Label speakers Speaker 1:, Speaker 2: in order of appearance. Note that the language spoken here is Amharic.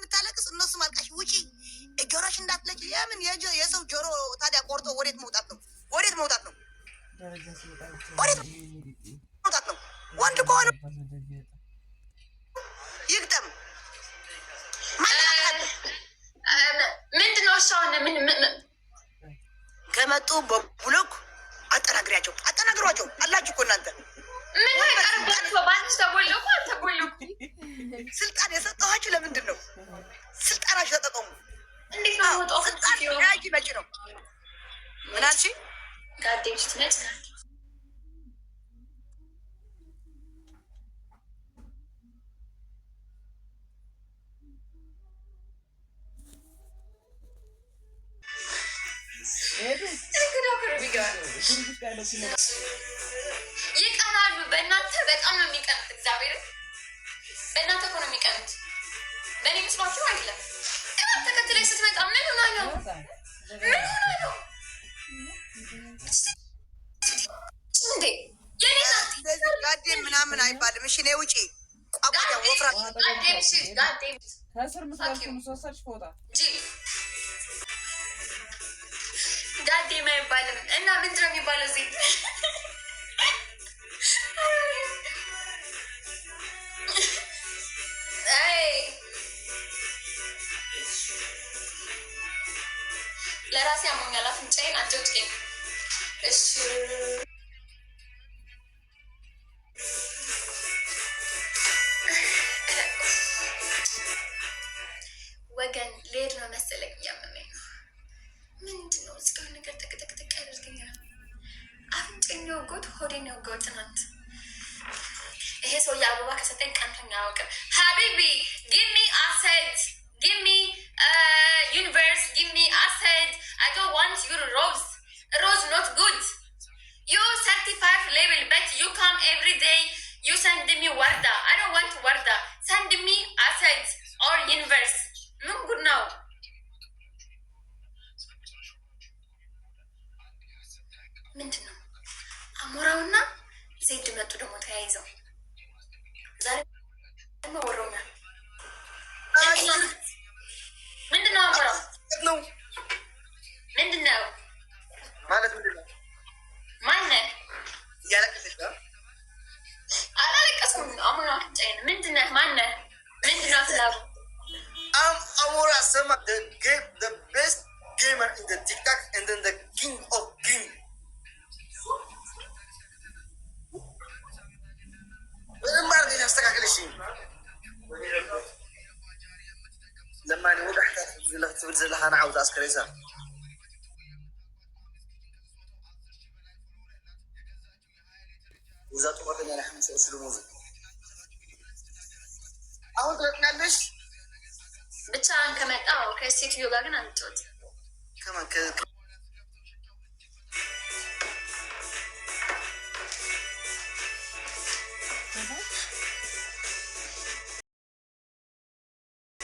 Speaker 1: እንደምታለቅስ እነሱም አልቃሽ ውጪ ጆሮሽ እንዳትለጭ። የምን የሰው ጆሮ ታዲያ ቆርጦ ወዴት መውጣት ነው? ወዴት መውጣት ነው? ወዴት መውጣት ነው? ወንድ ከሆነ ይግጠም።
Speaker 2: ምንድነው እሷን
Speaker 1: ከመጡ በብሎክ አጠናግሯቸው አላችሁ እኮ እናንተ።
Speaker 2: ምን ቀርባችሁ ባንስ ተቦለቁ አልተቦለቁ
Speaker 1: ስልጣን የሰጠኋችሁ ለምንድን ነው? ስልጣናችሁ ተጠቀሙ።
Speaker 2: እንዴት ነው ወጣው?
Speaker 1: ስልጣን ያጂ መጪ ነው። ምን አልሽ?
Speaker 2: ጋዴም ስትነጽ ይቀናሉ። በእናንተ በጣም ነው የሚቀኑት። እግዚአብሔር በእናንተ እኮ ነው የሚቀኑት። በእኔ ምስሏችሁ አይደለም። እባብ ተከትለኝ ስትመጣ ምን ሆና ነው? ምን ሆና ነው እንዴ? የኔ
Speaker 1: ጋዴም ምናምን አይባልም። እሺ ነይ ውጪ። ቋቋ ወፍራ
Speaker 2: ጋዴም ሲ ጋዴም
Speaker 3: ከስር ምስላችሁ ምሰሰች ፎታ
Speaker 2: ጋዴም አይባልም። እና ምንድን ነው የሚባለው? እዚህ ለራሴ አሞኛል። አፍንጫዬን አትውጪኝ እሺ። ወገን ልሄድ ነው መሰለኝ። እያመመኝ ነው። ምንድን ነው እስካሁን ነገር ተቀጠቅጠቅ ያደርገኛል። አፍንጫዬን የወጋሁት ሆዴን የወጋሁት ትናንት። ይሄ ሰውዬ አበባ ከሰጠኝ ቀንቶኝ አያውቅም። ሀቢቢ ጊሚ አሰድ ጊሚ ዩኒቨርስ ጊሚ አሰድ I don't want your rose. Rose not good. You 35 level but you come every day. You send me Warda. I don't want Warda. Send me Asad or universe. ምን ጉድ ነው? ምንድን ነው? አሞራውና ዜድ መጡ ደግሞ ተያይዘው ዛሬ ደግሞ ወሮኛል። ምንድን ነው አሞራው
Speaker 1: ነው
Speaker 2: ምንድን ነው
Speaker 1: ማለት? ምንድን ነው
Speaker 2: ማነህ?
Speaker 1: እያለቀሰች ነው።
Speaker 2: አላለቀስኩም። አሞራ አፍንጫዬን ምንድን ነህ? ማነህ? ምንድን ነው አትላቡ?
Speaker 1: Amora Sama, the best gamer in the TikTok and then the king of king. ما أريد أستقبل شيء. لما أنا وضع تبذل لها أنا عاوز أسكر إذا. وإذا تقولني أنا حمس أسلو موزي. أول تقولنا ليش؟
Speaker 2: ብቻህን ከመጣሁ ከሴትዮ ጋር ግን አንጫወት።
Speaker 1: ከማን